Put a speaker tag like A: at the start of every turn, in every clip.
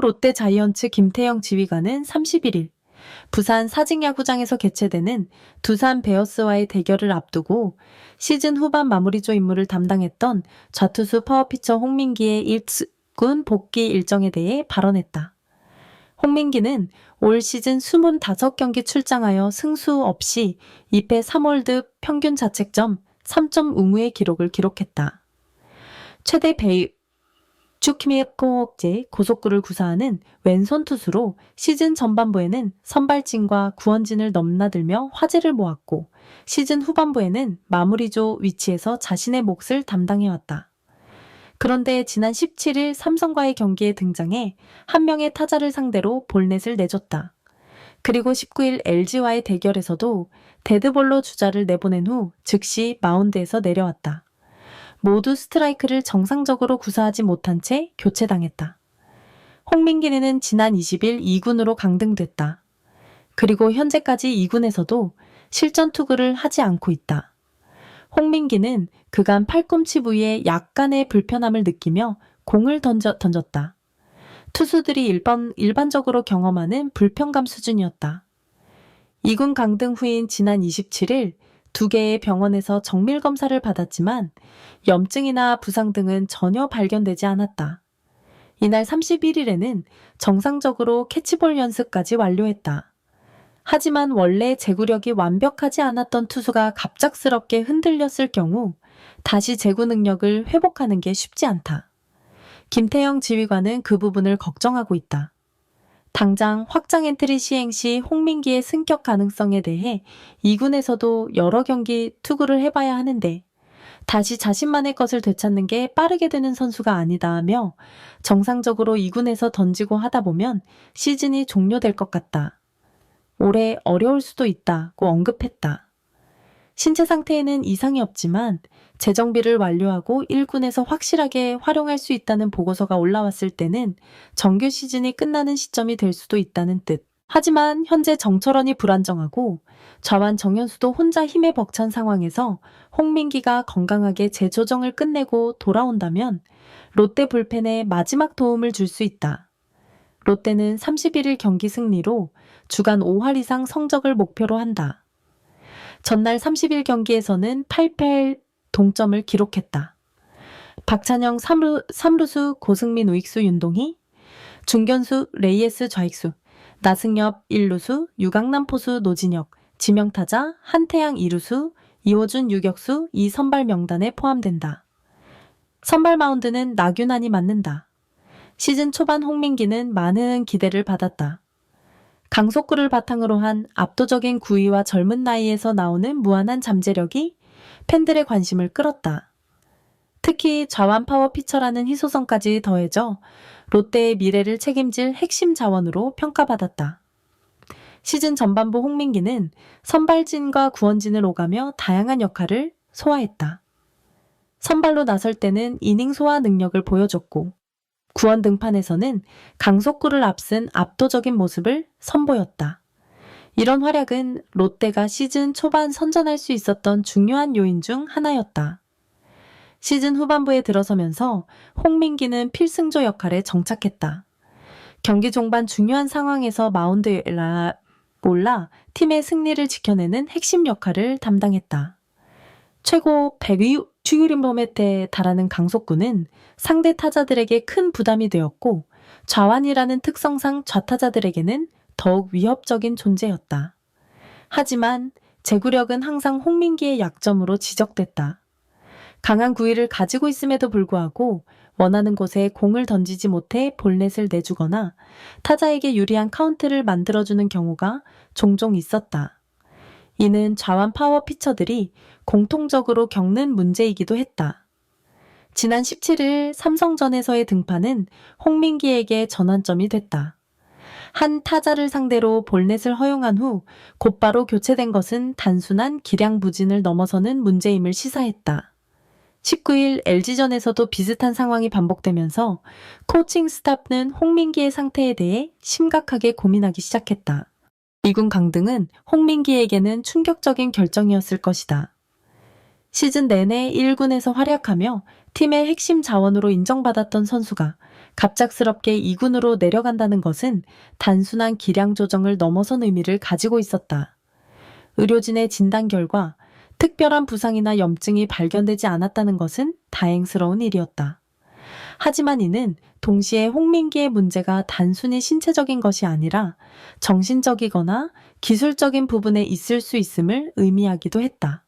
A: 롯데 자이언츠 김태형 지휘관은 31일 부산 사직야구장에서 개최되는 두산 베어스와의 대결을 앞두고 시즌 후반 마무리조 임무를 담당했던 좌투수 파워피처 홍민기의 1군 복귀 일정에 대해 발언했다. 홍민기는 올 시즌 25경기 출장하여 승수 없이 2패 3홀드 평균 자책점 3.5무의 기록을 기록했다. 최대 주키미코제 고속구를 구사하는 왼손 투수로 시즌 전반부에는 선발진과 구원진을 넘나들며 화제를 모았고 시즌 후반부에는 마무리조 위치에서 자신의 몫을 담당해왔다. 그런데 지난 17일 삼성과의 경기에 등장해 한 명의 타자를 상대로 볼넷을 내줬다. 그리고 19일 LG와의 대결에서도 데드볼로 주자를 내보낸 후 즉시 마운드에서 내려왔다. 모두 스트라이크를 정상적으로 구사하지 못한 채 교체당했다. 홍민기는 지난 20일 2군으로 강등됐다. 그리고 현재까지 2군에서도 실전 투구를 하지 않고 있다. 홍민기는 그간 팔꿈치 부위에 약간의 불편함을 느끼며 공을 던졌다. 투수들이 일반적으로 경험하는 불편감 수준이었다. 2군 강등 후인 지난 27일 2개의 병원에서 정밀 검사를 받았지만 염증이나 부상 등은 전혀 발견되지 않았다. 이날 31일에는 정상적으로 캐치볼 연습까지 완료했다. 하지만 원래 제구력이 완벽하지 않았던 투수가 갑작스럽게 흔들렸을 경우 다시 제구 능력을 회복하는 게 쉽지 않다. 김태형 지휘관은 그 부분을 걱정하고 있다. 당장 확장 엔트리 시행 시 홍민기의 승격 가능성에 대해 2군에서도 여러 경기 투구를 해봐야 하는데 다시 자신만의 것을 되찾는 게 빠르게 되는 선수가 아니다며 정상적으로 2군에서 던지고 하다 보면 시즌이 종료될 것 같다. 올해 어려울 수도 있다고 언급했다. 신체 상태에는 이상이 없지만 재정비를 완료하고 1군에서 확실하게 활용할 수 있다는 보고서가 올라왔을 때는 정규 시즌이 끝나는 시점이 될 수도 있다는 뜻. 하지만 현재 정철원이 불안정하고 좌완 정현수도 혼자 힘에 벅찬 상황에서 홍민기가 건강하게 재조정을 끝내고 돌아온다면 롯데 불펜에 마지막 도움을 줄 수 있다. 롯데는 31일 경기 승리로 주간 5할 이상 성적을 목표로 한다. 전날 30일 경기에서는 8패 동점을 기록했다. 박찬영 3루수 고승민 우익수 윤동희, 중견수 레이에스 좌익수, 나승엽 1루수 유강남 포수 노진혁, 지명타자 한태양 2루수, 이호준 유격수 이 선발 명단에 포함된다. 선발 마운드는 나균안이 맡는다. 시즌 초반 홍민기는 많은 기대를 받았다. 강속구를 바탕으로 한 압도적인 구위와 젊은 나이에서 나오는 무한한 잠재력이 팬들의 관심을 끌었다. 특히 좌완 파워 피처라는 희소성까지 더해져 롯데의 미래를 책임질 핵심 자원으로 평가받았다. 시즌 전반부 홍민기는 선발진과 구원진을 오가며 다양한 역할을 소화했다. 선발로 나설 때는 이닝 소화 능력을 보여줬고 구원 등판에서는 강속구를 앞선 압도적인 모습을 선보였다. 이런 활약은 롯데가 시즌 초반 선전할 수 있었던 중요한 요인 중 하나였다. 시즌 후반부에 들어서면서 홍민기는 필승조 역할에 정착했다. 경기 종반 중요한 상황에서 마운드에 올라 팀의 승리를 지켜내는 핵심 역할을 담당했다. 최고 100km에 달하는 강속구는 상대 타자들에게 큰 부담이 되었고 좌완이라는 특성상 좌타자들에게는 더욱 위협적인 존재였다. 하지만 제구력은 항상 홍민기의 약점으로 지적됐다. 강한 구위를 가지고 있음에도 불구하고 원하는 곳에 공을 던지지 못해 볼넷을 내주거나 타자에게 유리한 카운트를 만들어주는 경우가 종종 있었다. 이는 좌완 파워 피처들이 공통적으로 겪는 문제이기도 했다. 지난 17일 삼성전에서의 등판은 홍민기에게 전환점이 됐다. 한 타자를 상대로 볼넷을 허용한 후 곧바로 교체된 것은 단순한 기량 부진을 넘어서는 문제임을 시사했다. 19일 LG전에서도 비슷한 상황이 반복되면서 코칭 스태프는 홍민기의 상태에 대해 심각하게 고민하기 시작했다. 2군 강등은 홍민기에게는 충격적인 결정이었을 것이다. 시즌 내내 1군에서 활약하며 팀의 핵심 자원으로 인정받았던 선수가 갑작스럽게 2군으로 내려간다는 것은 단순한 기량 조정을 넘어선 의미를 가지고 있었다. 의료진의 진단 결과 특별한 부상이나 염증이 발견되지 않았다는 것은 다행스러운 일이었다. 하지만 이는 동시에 홍민기의 문제가 단순히 신체적인 것이 아니라 정신적이거나 기술적인 부분에 있을 수 있음을 의미하기도 했다.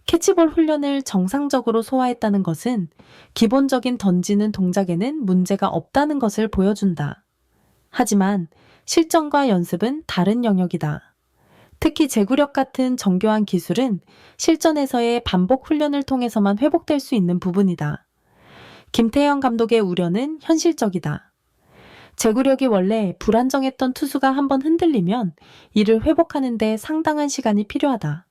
A: 캐치볼 훈련을 정상적으로 소화했다는 것은 기본적인 던지는 동작에는 문제가 없다는 것을 보여준다. 하지만 실전과 연습은 다른 영역이다. 특히 제구력 같은 정교한 기술은 실전에서의 반복 훈련을 통해서만 회복될 수 있는 부분이다. 김태형 감독의 우려는 현실적이다. 제구력이 원래 불안정했던 투수가 한번 흔들리면 이를 회복하는 데 상당한 시간이 필요하다.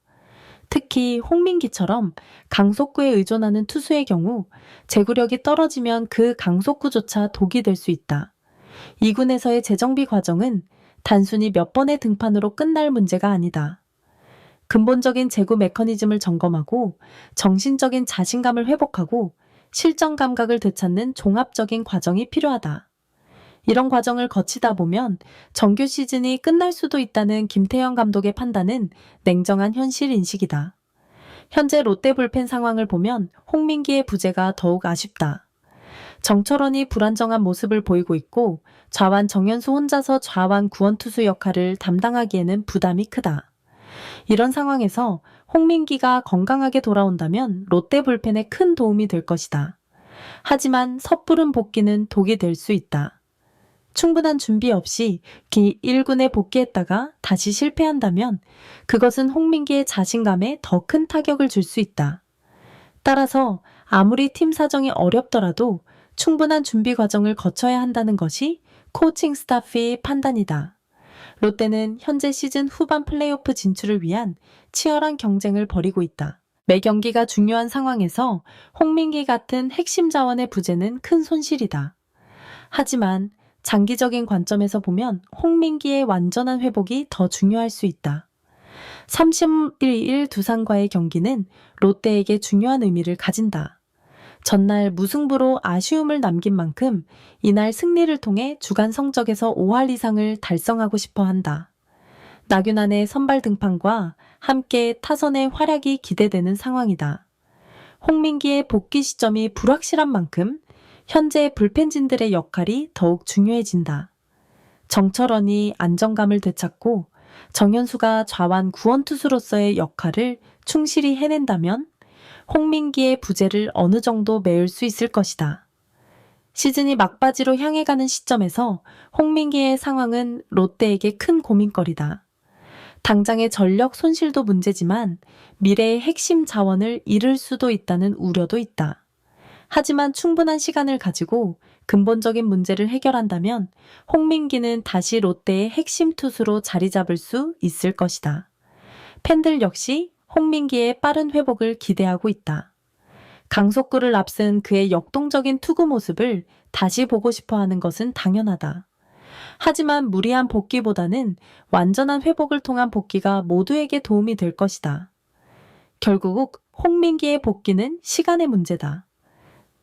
A: 특히 홍민기처럼 강속구에 의존하는 투수의 경우 제구력이 떨어지면 그 강속구조차 독이 될 수 있다. 2군에서의 재정비 과정은 단순히 몇 번의 등판으로 끝날 문제가 아니다. 근본적인 제구 메커니즘을 점검하고 정신적인 자신감을 회복하고 실전 감각을 되찾는 종합적인 과정이 필요하다. 이런 과정을 거치다 보면 정규 시즌이 끝날 수도 있다는 김태형 감독의 판단은 냉정한 현실 인식이다. 현재 롯데 불펜 상황을 보면 홍민기의 부재가 더욱 아쉽다. 정철원이 불안정한 모습을 보이고 있고 좌완 정현수 혼자서 좌완 구원투수 역할을 담당하기에는 부담이 크다. 이런 상황에서 홍민기가 건강하게 돌아온다면 롯데 불펜에 큰 도움이 될 것이다. 하지만 섣부른 복귀는 독이 될 수 있다. 충분한 준비 없이 1군에 복귀했다가 다시 실패한다면 그것은 홍민기의 자신감에 더 큰 타격을 줄 수 있다. 따라서 아무리 팀 사정이 어렵더라도 충분한 준비 과정을 거쳐야 한다는 것이 코칭 스타프의 판단이다. 롯데는 현재 시즌 후반 플레이오프 진출을 위한 치열한 경쟁을 벌이고 있다. 매 경기가 중요한 상황에서 홍민기 같은 핵심 자원의 부재는 큰 손실이다. 하지만 장기적인 관점에서 보면 홍민기의 완전한 회복이 더 중요할 수 있다. 31일 두산과의 경기는 롯데에게 중요한 의미를 가진다. 전날 무승부로 아쉬움을 남긴 만큼 이날 승리를 통해 주간 성적에서 5할 이상을 달성하고 싶어 한다. 나균안의 선발 등판과 함께 타선의 활약이 기대되는 상황이다. 홍민기의 복귀 시점이 불확실한 만큼 현재 불펜진들의 역할이 더욱 중요해진다. 정철원이 안정감을 되찾고 정현수가 좌완 구원투수로서의 역할을 충실히 해낸다면 홍민기의 부재를 어느 정도 메울 수 있을 것이다. 시즌이 막바지로 향해 가는 시점에서 홍민기의 상황은 롯데에게 큰 고민거리다. 당장의 전력 손실도 문제지만 미래의 핵심 자원을 잃을 수도 있다는 우려도 있다. 하지만 충분한 시간을 가지고 근본적인 문제를 해결한다면 홍민기는 다시 롯데의 핵심 투수로 자리 잡을 수 있을 것이다. 팬들 역시 홍민기의 빠른 회복을 기대하고 있다. 강속구를 앞선 그의 역동적인 투구 모습을 다시 보고 싶어 하는 것은 당연하다. 하지만 무리한 복귀보다는 완전한 회복을 통한 복귀가 모두에게 도움이 될 것이다. 결국 홍민기의 복귀는 시간의 문제다.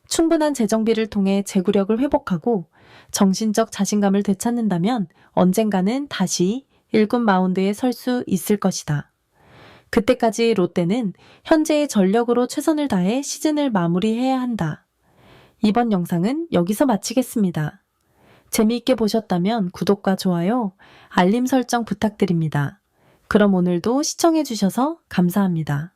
A: 충분한 재정비를 통해 제구력을 회복하고 정신적 자신감을 되찾는다면 언젠가는 다시 1군 마운드에 설 수 있을 것이다. 그때까지 롯데는 현재의 전력으로 최선을 다해 시즌을 마무리해야 한다. 이번 영상은 여기서 마치겠습니다. 재미있게 보셨다면 구독과 좋아요, 알림 설정 부탁드립니다. 그럼 오늘도 시청해주셔서 감사합니다.